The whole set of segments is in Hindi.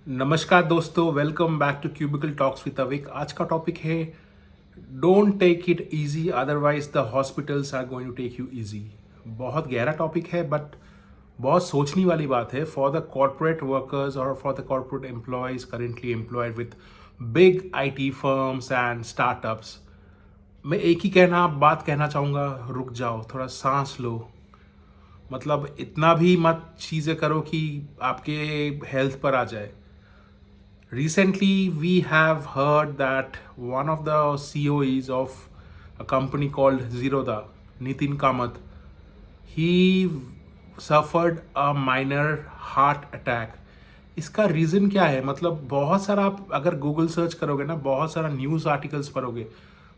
नमस्कार दोस्तों, welcome back to Cubicle Talks with Avik. आज का टॉपिक है don't take it easy otherwise the hospitals are going to take you easy. बहुत गहरा टॉपिक है बट बहुत सोचने वाली बात है फॉर द कॉर्पोरेट वर्कर्स और for the corporate employees currently employed with big IT firms and startups. मैं एक ही बात कहना चाहूँगा, रुक जाओ, थोड़ा सांस लो। मतलब इतना भी मत चीज़ें करो कि आपके हेल्थ पर आ जाए। Recently, we have heard that one of the COEs of a company called Zerodha, Nitin Kamath, he suffered a minor heart attack. इसका रीज़न क्या है? मतलब बहुत सारा आप अगर गूगल सर्च करोगे ना, बहुत सारा न्यूज़ आर्टिकल्स पढ़ोगे,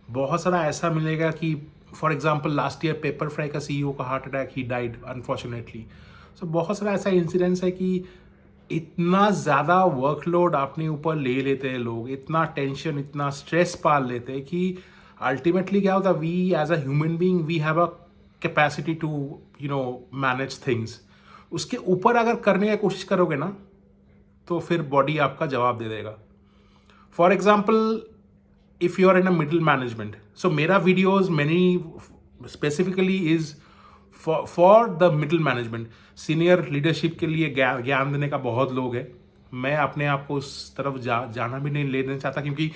बहुत सारा ऐसा मिलेगा कि for example last year Pepperfry का सीईओ का heart attack, he died unfortunately. So बहुत सारा ऐसा इंसिडेंट्स है कि इतना ज़्यादा वर्कलोड अपने ऊपर ले लेते हैं लोग, इतना टेंशन, इतना स्ट्रेस पाल लेते हैं कि अल्टीमेटली क्या होता है, we as a human being we have a capacity to manage things. उसके ऊपर अगर करने की कोशिश करोगे ना तो फिर बॉडी आपका जवाब दे देगा। For example, if you are in a middle management, so मेरा videos many specifically is for the middle management, senior leadership के लिए ज्ञान देने का बहुत लोग है। मैं अपने आप को उस तरफ जाना भी नहीं लेना चाहता क्योंकि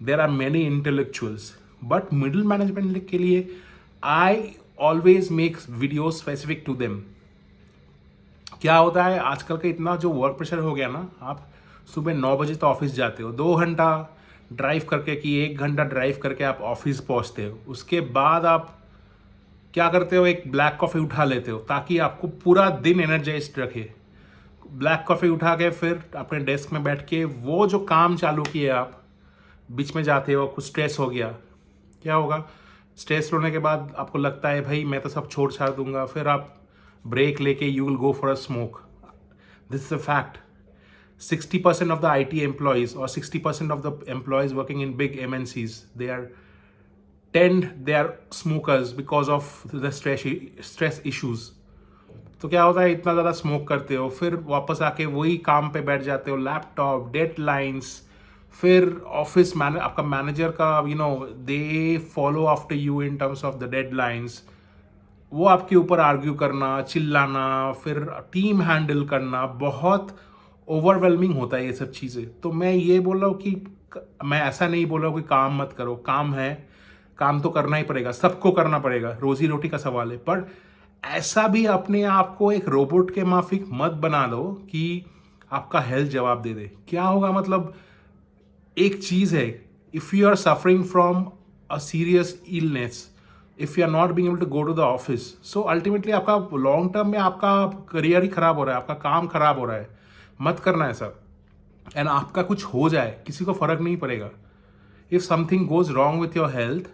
there are many intellectuals, but middle management के लिए I always make video specific to them. क्या होता है आजकल का इतना जो वर्क प्रेशर हो गया ना, आप सुबह 9 बजे तो ऑफिस जाते हो, 2 घंटा ड्राइव करके कि 1 घंटा ड्राइव करके आप ऑफिस पहुंचते हो। उसके बाद आप क्या करते हो, एक ब्लैक कॉफ़ी उठा लेते हो ताकि आपको पूरा दिन एनर्जाइज्ड रखे। ब्लैक कॉफ़ी उठा के फिर अपने डेस्क में बैठ के वो जो काम चालू किए आप, बीच में जाते हो, कुछ स्ट्रेस हो गया, क्या होगा, स्ट्रेस होने के बाद आपको लगता है भाई मैं तो सब छोड़ छाड़ दूंगा, फिर आप ब्रेक लेके you will go for a smoke. This is a fact. 60% of the IT employees or 60% of the employees working in big MNCs, they are smokers because of the stress issues. तो क्या होता है, इतना ज़्यादा स्मोक करते हो, फिर वापस आके वही काम पे बैठ जाते हो, लैपटॉप, डेडलाइंस, फिर ऑफिस आपका मैनेजर का they follow after you in terms of the deadlines. वो आपके ऊपर आर्ग्यू करना, चिल्लाना, फिर टीम हैंडल करना, बहुत ओवरवेलमिंग होता है ये सब चीज़ें। तो मैं ये बोल रहा हूँ कि मैं ऐसा नहीं बोल रहा हूँ कि काम मत करो, काम है, काम तो करना ही पड़ेगा, सबको करना पड़ेगा, रोजी रोटी का सवाल है। पर ऐसा भी अपने आप को एक रोबोट के माफिक मत बना दो कि आपका हेल्थ जवाब दे दे। क्या होगा, मतलब एक चीज़ है, if you are suffering from a serious illness, if you are not being able to go to the office, so ultimately आपका लॉन्ग टर्म में आपका करियर ही खराब हो रहा है, आपका काम खराब हो रहा है। मत करना ऐसा। एंड आपका कुछ हो जाए, किसी को फर्क नहीं पड़ेगा। If something goes wrong with your health,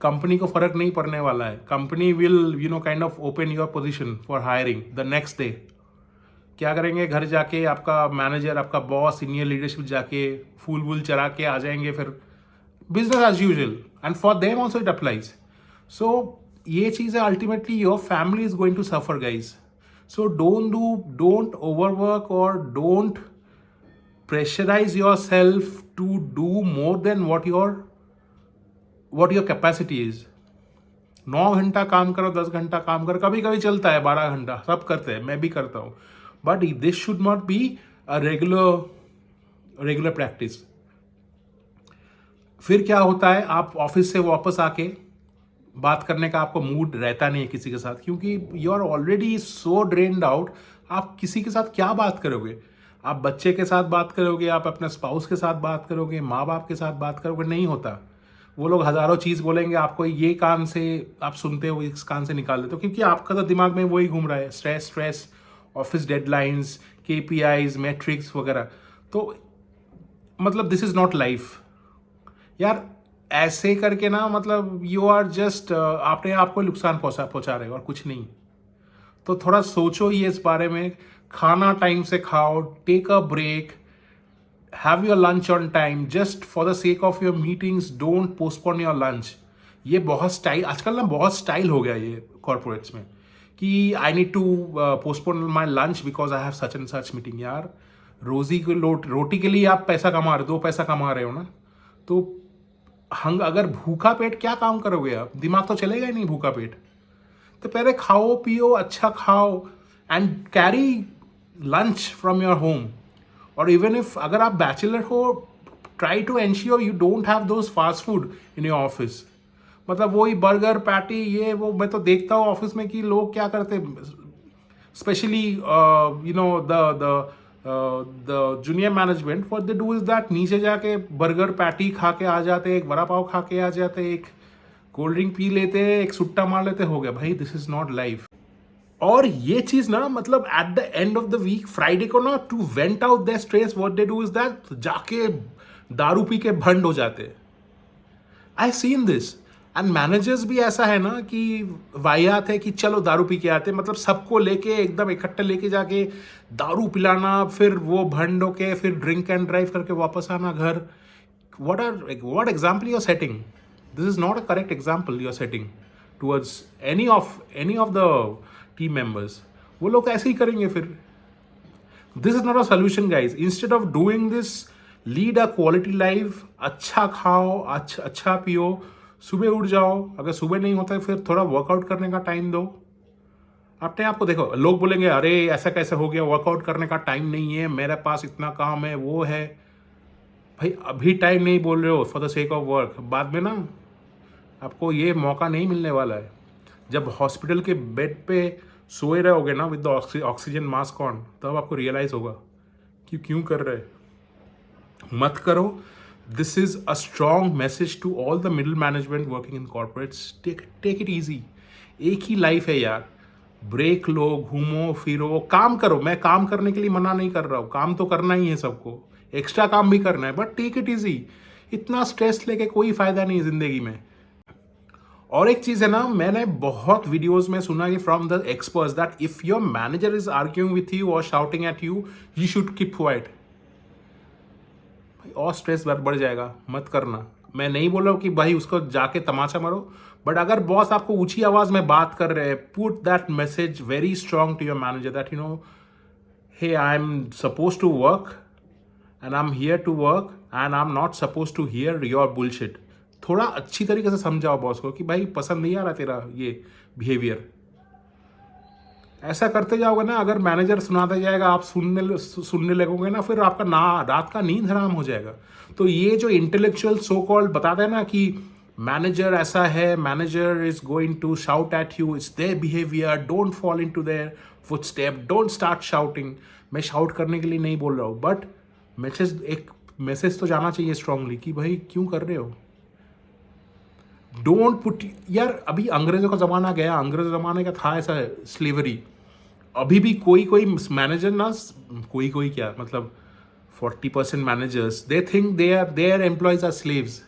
company को फर्क नहीं पड़ने वाला है। Company will kind of open your position for hiring the next day. क्या करेंगे, घर जाके आपका मैनेजर, आपका बॉस, सीनियर लीडरशिप जाके फूल वूल चढ़ा के आ जाएंगे, फिर business as usual. And for them also it applies. So ये चीज़ है, ultimately your family is going to suffer guys. So don't overwork or don't pressurize yourself to do more than what your capacity is. 9 घंटा काम करो, 10 घंटा काम करो, कभी कभी चलता है 12 घंटा, सब करते हैं, मैं भी करता हूँ, but this should not be a regular practice. फिर क्या होता है, आप ऑफिस से वापस आके बात करने का आपको मूड रहता नहीं है किसी के साथ, क्योंकि you are already so drained out. आप किसी के साथ क्या बात करोगे? आप बच्चे के साथ बात करोगे, आप अपने स्पाउस के साथ बात करोगे, माँ बाप के साथ बात करोगे? नहीं होता। वो लोग हज़ारों चीज़ बोलेंगे, आपको ये कान से आप सुनते हो, इस कान से निकाल देते हो, क्योंकि आपका तो दिमाग में वही घूम रहा है, stress, office deadlines, KPIs, matrix वगैरह। तो मतलब दिस इज़ नॉट लाइफ यार। ऐसे करके ना, मतलब यू आर जस्ट आपने आपको नुकसान पहुंचा रहे हो और कुछ नहीं। तो थोड़ा सोचो ये इस बारे में। खाना टाइम से खाओ, take a break, have your lunch on time, just for the sake of your meetings don't postpone your lunch. ये बहुत स्टाइल, आजकल ना बहुत स्टाइल हो गया ये कॉर्पोरेट्स में कि I need to postpone my lunch because I have such and such meeting. यार रोटी के लिए आप पैसा कमा रहे हो, 2 पैसा कमा रहे हो ना, तो अगर भूखा पेट क्या काम करोगे आप? दिमाग तो चलेगा ही नहीं भूखा पेट। तो पहले खाओ पियो, अच्छा खाओ, and carry lunch from your home. और इवन इफ अगर आप बैचलर हो, try to ensure you don't have those fast food in your office. मतलब वही बर्गर पैटी ये वो, मैं तो देखता हूँ ऑफिस में कि लोग क्या करते, specially the junior management, what they do is that, नीचे जाके बर्गर पैटी खा के आ जाते, एक वड़ा पाव खा के आ जाते, एक कोल्ड ड्रिंक पी लेते, एक सुट्टा मार लेते, हो गया भाई। This is not life. और ये चीज ना, मतलब at the end of the week, Friday को ना, to vent out their stress, what they do is that, जाके दारू पी के भंड हो जाते। I seen this. And managers भी ऐसा है ना कि वाहियात है कि चलो दारू पी के आते, मतलब सबको लेके एकदम इकट्ठे लेके जाके दारू पिलाना, फिर वो भंड होके फिर ड्रिंक एंड ड्राइव करके वापस आना घर। what example you're setting? This is not a correct example you're setting towards any of the team members. वो लोग ऐसे ही करेंगे फिर। This is not a solution, guys. Instead of doing this, lead a quality life. अच्छा खाओ, अच्छा पियो, सुबह उठ जाओ। अगर सुबह नहीं होता है फिर थोड़ा वर्कआउट करने का टाइम दो। अपने आप को देखो। लोग बोलेंगे अरे ऐसा कैसे हो गया, वर्कआउट करने का टाइम नहीं है, मेरे पास इतना काम है, वो है। भाई अभी टाइम नहीं बोल रहे हो for the sake of work, बाद में ना आपको ये मौका नहीं मिलने वाला है। जब हॉस्पिटल के बेड पे सोए रहोगे ना with the oxygen mask on, तब आपको रियलाइज होगा कि क्यों कर रहे। मत करो। This is a strong message to all the middle management working in corporates. Take it easy. एक ही लाइफ है यार, ब्रेक लो, घूमो फिरो, काम करो। मैं काम करने के लिए मना नहीं कर रहा हूँ, काम तो करना ही है सबको, एक्स्ट्रा काम भी करना है, बट टेक इट इजी। इतना स्ट्रेस लेके कोई फायदा नहीं है जिंदगी में। और एक चीज है ना, मैंने बहुत वीडियोस में सुना कि from the experts that if your manager is arguing with you or shouting at you, you should keep quiet. और स्ट्रेस बढ़ जाएगा, मत करना। मैं नहीं बोल रहा हूँ कि भाई उसको जाके तमाचा मारो, बट अगर बॉस आपको ऊंची आवाज में बात कर रहे हैं, put that message very strong to your manager that you know, hey, I'm supposed to work and I'm here to work and I'm not supposed to hear your bullshit. थोड़ा अच्छी तरीके से समझाओ बॉस को कि भाई पसंद नहीं आ रहा तेरा ये बिहेवियर। ऐसा करते जाओगे ना, अगर मैनेजर सुनाता जाएगा, आप सुनने लगोगे ना, फिर आपका ना रात का नींद हराम हो जाएगा। तो ये जो इंटेलेक्चुअल सो कॉल्ड बताते हैं ना कि मैनेजर ऐसा है, manager is going to shout at you, it's their behaviour, don't fall into their footstep, don't start shouting. मैं शाउट करने के लिए नहीं बोल रहा हूँ, बट एक मैसेज तो जाना चाहिए स्ट्रांगली कि भाई क्यों कर रहे हो। डोंट पुट, यार अभी अंग्रेजों का जमाना गया, अंग्रेजों जमाने का था ऐसा स्लेवरी। अभी भी कोई मैनेजर ना, कोई क्या मतलब 40% managers they think their employees are slaves.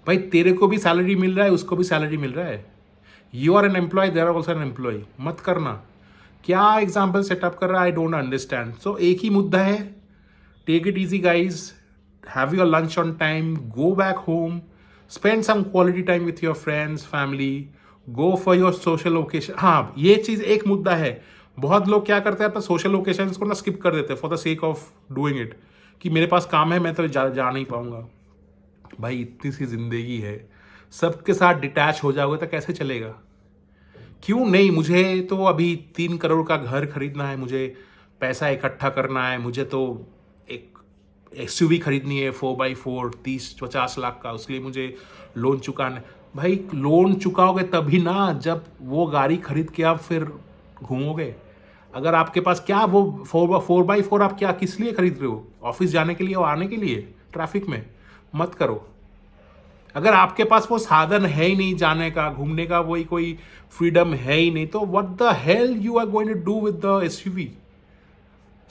भाई तेरे को भी सैलरी मिल रहा है, उसको भी सैलरी मिल रहा है। You are an employee, there are also an employee. मत करना। क्या एग्जाम्पल सेटअप कर रहा है, आई डोंट अंडरस्टैंड। सो एक ही मुद्दा है, take it easy guys, have your lunch on time, go back home, spend some quality time with your friends family, go for your social occasion. हाँ, ये चीज़ एक मुद्दा है। बहुत लोग क्या करते हैं, अपना सोशल ओकेशंस को ना स्किप कर देते हैं for the sake of doing it, कि मेरे पास काम है, मैं तो जा नहीं पाऊंगा। भाई इतनी सी जिंदगी है, सबके साथ डिटैच हो जाओगे तो कैसे चलेगा। क्यों नहीं, मुझे तो अभी 3 करोड़ का घर खरीदना है, मुझे पैसा इकट्ठा करना है, मुझे तो एक SUV खरीदनी है 4x4 30-50 लाख का, उसके लिए मुझे लोन चुकाना है। भाई लोन चुकाओगे तभी ना जब वो गाड़ी खरीद के आप फिर घूमोगे। अगर आपके पास क्या वो 4x4 आप क्या किस लिए खरीद रहे हो, ऑफिस जाने के लिए और आने के लिए ट्रैफिक में? मत करो। अगर आपके पास वो साधन है ही नहीं जाने का, घूमने का, वही कोई फ्रीडम है ही नहीं, तो what the hell you are going to do with the SUV?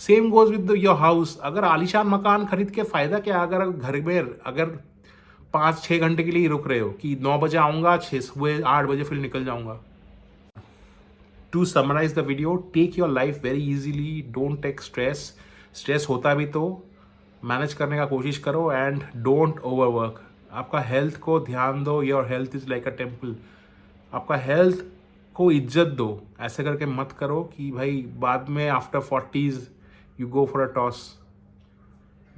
Same goes with your house. अगर आलीशान मकान खरीद के फायदा क्या? अगर घर में अगर 5-6 घंटे के लिए रुक रहे हो कि 9 बजे आऊंगा, सुबह 8 बजे फिर निकल जाऊंगा। To summarize the video, take your life very easily, don't take stress. Stress होता भी तो मैनेज करने का कोशिश करो, एंड डोंट ओवरवर्क। आपका हेल्थ को ध्यान दो, your health is like a temple. आपका हेल्थ को इज्जत दो। ऐसे करके मत करो कि भाई बाद में after 40s you go for a toss.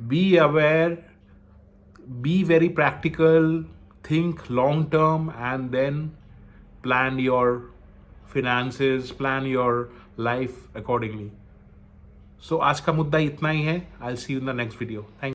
Be aware, be very practical, think long term, and then plan your finances, plan your life accordingly. So आज का मुद्दा इतना ही है. I'll see you in the next video. Thank you.